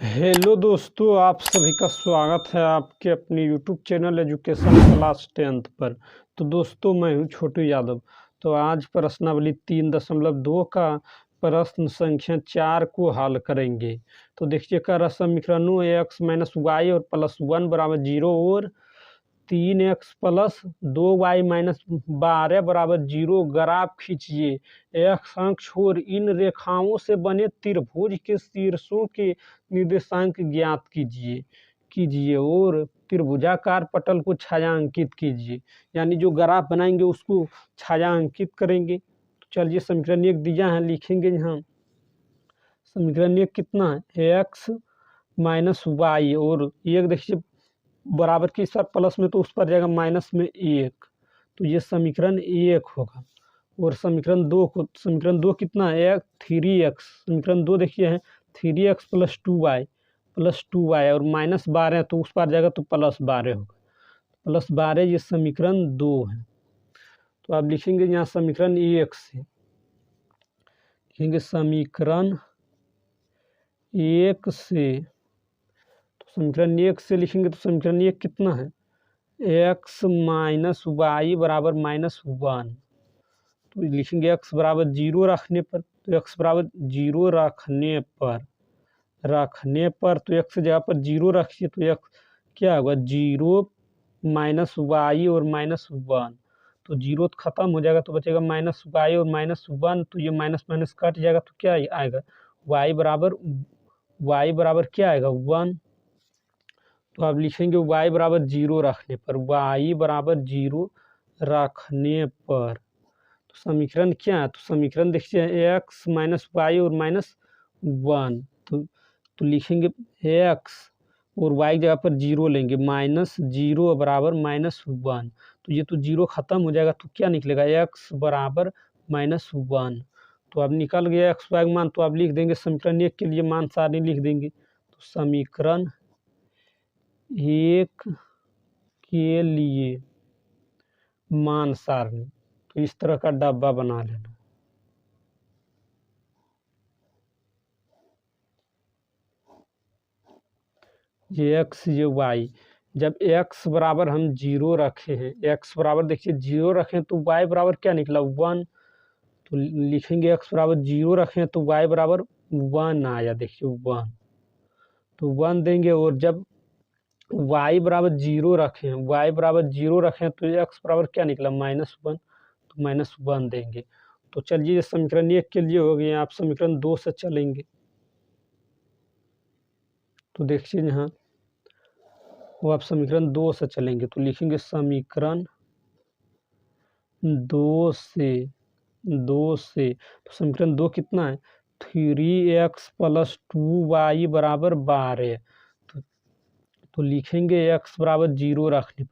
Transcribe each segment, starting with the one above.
Hello दोस्तों, आप सभी का स्वागत है आपके अपने YouTube channel education class 10th पर। तो दोस्तों, मैं हूं छोटू यादव। तो आज प्रश्नावली 3.2 का प्रश्न संख्या 4 को हल करेंगे। तो देखिए, कर समीकरणों एक्स माइनस वाई और प्लस 1 बराबर 0 और 3x प्लस 2y माइनस 12 बराबर 0 ग्राफ खींचिए। एक्स अक्ष और इन रेखाओं से बने त्रिभुज के शीर्षों के निर्देशांक ज्ञात कीजिए और त्रिभुजाकार पटल को छायांकित कीजिए। यानी जो ग्राफ बनाएंगे उसको छायांकित करेंगे। तो चलिए, समीकरण 1 दिया है, लिखेंगे यहाँ। समीकरण 1 कितना है? एक्स माइनस वाई और एक देखिए बराबर की सर प्लस में, तो उस पर जाएगा माइनस में 1। तो ये समीकरण 1 होगा। और समीकरण दो कितना है? 3x। समीकरण 2 देखिए है 3x प्लस 2y और माइनस 12, तो उस पर जाएगा तो प्लस 12 होगा। प्लस 12 ये समीकरण 2 है। तो आप लिखेंगे यहाँ समीकरण 1 से, लिखेंगे समीकरण 1 से। समीकरण 1 से लिखेंगे तो समीकरण 1 कितना है? एक्स माइनस वाई बराबर -1। तो लिखेंगे एक्स बराबर 0 रखने पर, तो एक्स बराबर 0 रखने पर तो एक्स जगह पर 0 रखिए तो एक्स क्या होगा? 0 माइनस वाई और -1। तो 0 खत्म हो जाएगा तो बचेगा माइनस वाई और -1। तो ये माइनस माइनस कट जाएगा तो क्या आएगा? वाई बराबर क्या आएगा? 1। तो आप लिखेंगे y बराबर 0 रखने पर, y बराबर 0 रखने पर। तो समीकरण क्या है? तो समीकरण देखिए x माइनस वाई और -1। तो लिखेंगे x और y जगह पर 0 लेंगे, -0 बराबर -1। तो ये तो 0 खत्म हो जाएगा तो क्या निकलेगा? x बराबर -1। तो अब निकल गया x y मान। तो आप लिख देंगे समीकरण 1 के लिए मान सारणी लिख देंगे। तो समीकरण 1 के लिए मान सारणी, तो इस तरह का डब्बा बना लेना। ये एक्स ये वाई, जब एक्स बराबर हम 0 रखे हैं, एक्स बराबर देखिए 0 रखें तो वाई बराबर क्या निकला? 1। तो लिखेंगे एक्स बराबर 0 रखें तो वाई बराबर 1 आया, देखिए 1। तो 1 देंगे। और जब y बराबर 0 रखें तो एक्स बराबर क्या निकला? -1। तो -1 देंगे। तो चलिए, समीकरण 1 के लिए हो गए। आप समीकरण 2 से चलेंगे। तो देखिए यहाँ वो आप समीकरण 2 से चलेंगे तो लिखेंगे समीकरण 2 से। तो समीकरण 2 कितना है? 3x प्लस 2y बराबर 12। तो लिखेंगे x बराबर 0 रखने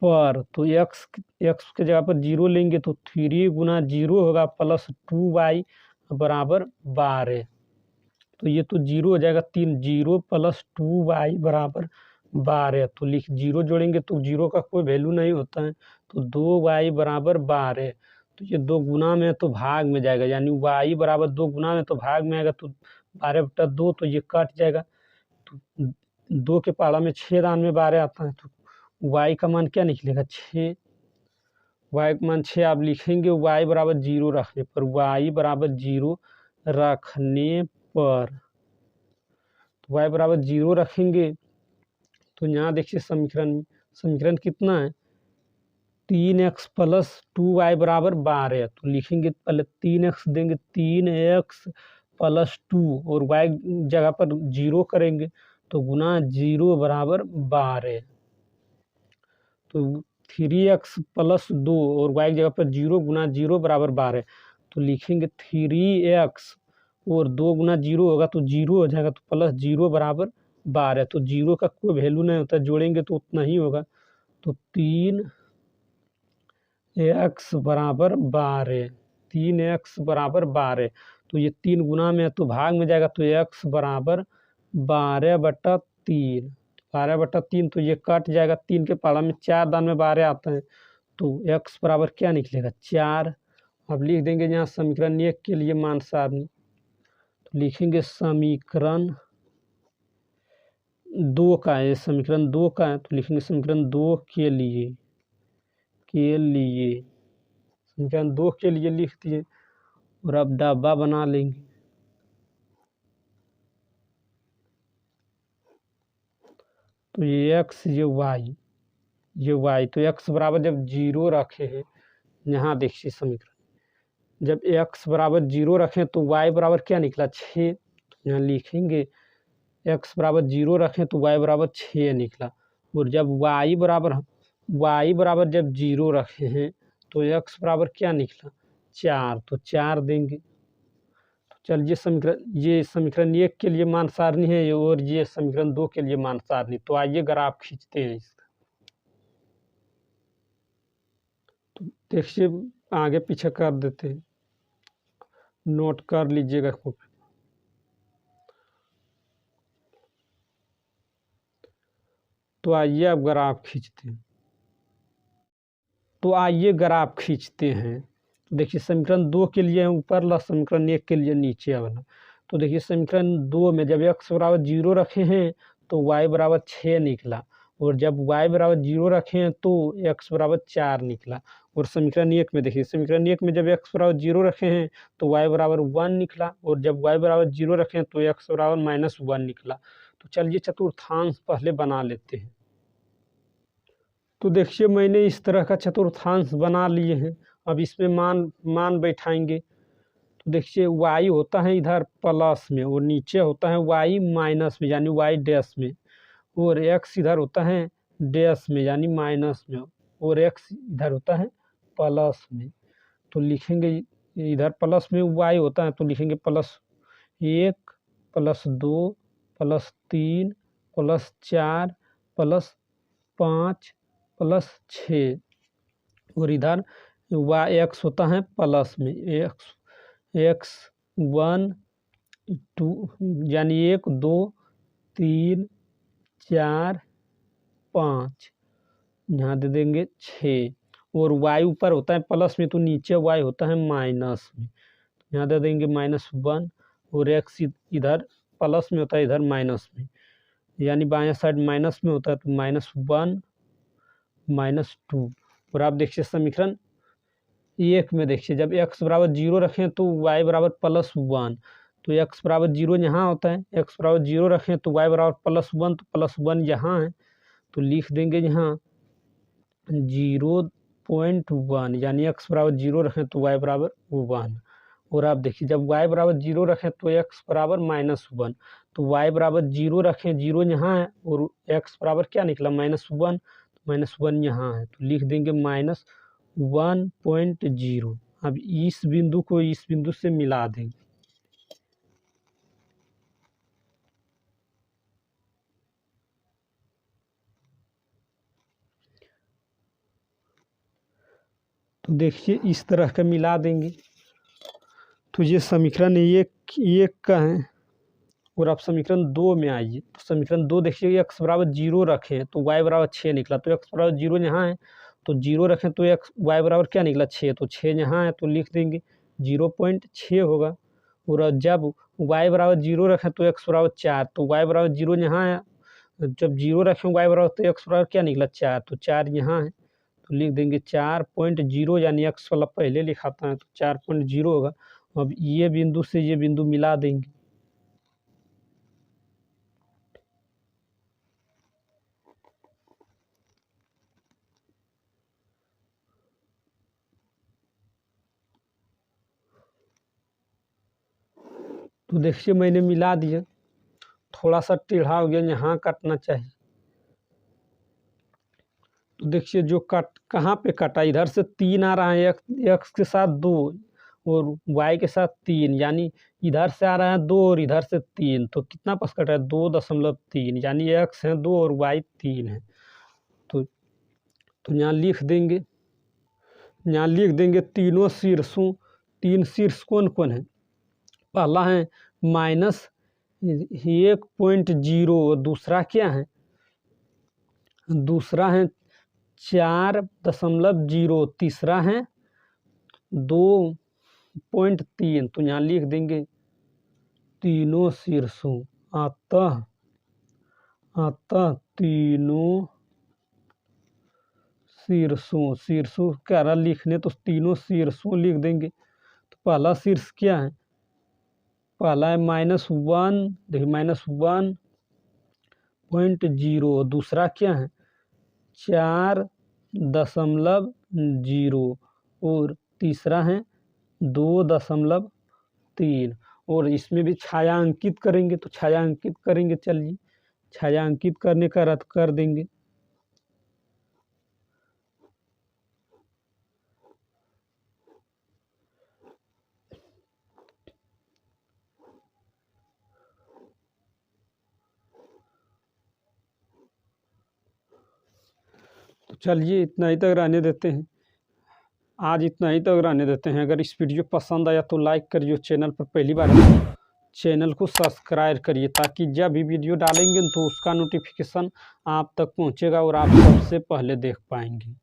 पर, तो x के जगह पर 0 लेंगे तो 3 गुना 0 होगा प्लस 2y बराबर 12। तो ये तो 0 हो जाएगा, 0 प्लस 2y बराबर 12। तो 0 जोड़ेंगे तो 0 का कोई वैल्यू नहीं होता है। तो 2y बराबर 12। तो ये 2 गुना में तो भाग में जाएगा, यानी y बराबर 2 गुना में तो भाग में आएगा। तो 12/2 तो ये कट जाएगा। तो 2 के पाला में 6 दान में 12 आता है। तो y का मान क्या निकलेगा? 6। y का मान 6 आप लिखेंगे y बराबर 0 रखने पर, y बराबर 0 रखने पर। तो y बराबर 0 रखेंगे तो यहाँ देखिए समीकरण कितना है? 3x प्लस 2y बराबर 12। तो लिखेंगे पहले 3x देंगे, 3x प्लस 2 और y जगह पर 0 करेंगे तो गुना 0 बराबर 12। तो 3x प्लस 2 और y जगह पर 0 गुना 0 बराबर 12। तो लिखेंगे 3x और 2 गुना 0 होगा तो 0 हो जाएगा, तो प्लस 0 बराबर 12। तो 0 का कोई वैल्यू नहीं होता, जोड़ेंगे तो उतना ही होगा। तो 3x बराबर 12, 3x बराबर 12। तो ये 3 गुना में है तो भाग में जाएगा, तो x बराबर 12/3। 12/3 तो ये कट जाएगा, 3 के पाला में 4 दान में 12 आता है। तो x बराबर क्या निकलेगा? 4। अब लिख देंगे यहाँ समीकरण 1 के लिए मान सारणी। तो लिखेंगे समीकरण 2 का है, समीकरण 2 का है, तो लिखेंगे समीकरण 2 के लिए समीकरण 2 के लिए लिख दिए और अब डब्बा बना लेंगे। तो ये एक्स ये वाई तो एक्स बराबर जब 0 रखे हैं, यहाँ देखिए समीकरण जब एक्स बराबर 0 रखें तो वाई बराबर क्या निकला 6। तो यहाँ लिखेंगे एक्स बराबर 0 रखें तो वाई बराबर 6 निकला। और जब वाई बराबर जब 0 रखे हैं तो एक्स बराबर क्या निकला 4, तो 4 देंगे। तो चलिए ये समीकरण 1 के लिए मान सारणी है और ये समीकरण 2 के लिए मान सारणी। तो आइए ग्राफ खींचते हैं इसका। तो देखिए आगे पीछे कर देते हैं, नोट कर लीजिएगा कॉपी। तो आइए अब ग्राफ खींचते हैं। देखिए समीकरण 2 के लिए ऊपर ला, समीकरण 1 के लिए नीचे वाला। तो देखिए समीकरण 2 में जब एक्स बराबर 0 रखे हैं तो वाई बराबर 6 निकला, और जब वाई बराबर 0 रखे हैं तो एक्स बराबर 4 निकला। और समीकरण 1 में देखिए समीकरण 1 में जब एक्स बराबर 0 रखे हैं तो वाई बराबर 1 निकला, और जब वाई बराबर 0 रखे हैं तो एक्स बराबर -1 निकला। तो चलिए चतुर्थांश पहले बना लेते हैं। तो देखिए मैंने इस तरह का चतुर्थांश बना लिए हैं। अब इसमें मान बैठाएंगे। तो देखिए y होता है इधर प्लस में और नीचे होता है y माइनस में यानी y डैश में, और x इधर होता है डैश में यानी माइनस में, और x इधर होता है प्लस में। तो लिखेंगे इधर प्लस में y होता है तो लिखेंगे +1 +2 +3 +4 +5 +6, और इधर x होता है प्लस में x 1 2 यानी 1 2 3 4 5, यहाँ दे देंगे 6, और y ऊपर होता है प्लस में तो नीचे y होता है माइनस में, यहाँ दे देंगे -1, और x इधर प्लस में होता है इधर माइनस में, यानी बाएं साइड माइनस में होता है तो -1 -2। और आप देखिए समीकरण 1 में देखिए जब x बराबर 0 रखें तो y बराबर +1, तो x बराबर 0 यहाँ होता है, x बराबर 0 रखें तो y बराबर +1, तो +1 यहाँ है तो लिख देंगे यहाँ 0.1, यानी x बराबर 0 रखें तो y बराबर 1। और आप देखिए जब y बराबर 0 रखें तो x बराबर -1, तो y बराबर 0 रखें, 0 यहाँ है और x बराबर क्या निकला -1, -1 यहाँ है तो लिख देंगे -1.0। अब इस बिंदु को इस बिंदु से मिला देंगे। तो देखिए इस तरह का मिला देंगे। तो ये समीकरण 1 का है। और आप समीकरण 2 में आइए। तो समीकरण 2 देखिए x बराबर 0 रखें तो y बराबर 6 निकला, तो x बराबर 0 यहाँ है तो 0 रखें तो y बराबर क्या निकला 6, तो 6 यहाँ है तो लिख देंगे 0.6 होगा। और जब y बराबर 0 रखें तो x बराबर 4, तो y बराबर 0 यहाँ है, जब 0 रखें y बराबर तो x बराबर क्या निकला 4, तो 4 यहाँ है तो लिख देंगे 4.0, यानी x वाला पहले लिखाता है तो 4.0 होगा। अब ये बिंदु से ये बिंदु मिला देंगे। तो देखिए मैंने मिला दिया, थोड़ा सा टेढ़ा हो गया, यहाँ काटना चाहिए। तो देखिए जो कहाँ पे कटा, इधर से 3 आ रहा है, x के साथ 2 और y के साथ 3, यानी इधर से आ रहा है 2 और इधर से 3, तो कितना पास कटा है 2.3, यानी x है 2 और y 3 है। तो यहाँ लिख देंगे तीनों शीर्षों, 3 शीर्ष कौन कौन है, पहला है -1.0 और दूसरा क्या है, दूसरा है 4.0, तीसरा है 2.3। तो यहाँ लिख देंगे तीनों शीर्षों, अतः तीनों शीर्षों क्या रहा लिखने, तो तीनों शीर्षों लिख देंगे। तो पहला शीर्ष क्या है, पहला है -1, देखिए -1.0, दूसरा क्या है 4.0 और तीसरा है 2.3। और इसमें भी छायांकित करेंगे, तो छायांकित करेंगे, चलिए छायांकित करने का रद्द कर देंगे। तो चलिए इतना ही तक रहने देते हैं, आज इतना ही तक रहने देते हैं। अगर इस वीडियो पसंद आया तो लाइक करिए, चैनल पर पहली बार है तो चैनल को सब्सक्राइब करिए, ताकि जब भी वीडियो डालेंगे तो उसका नोटिफिकेशन आप तक पहुंचेगा और आप सबसे पहले देख पाएंगे।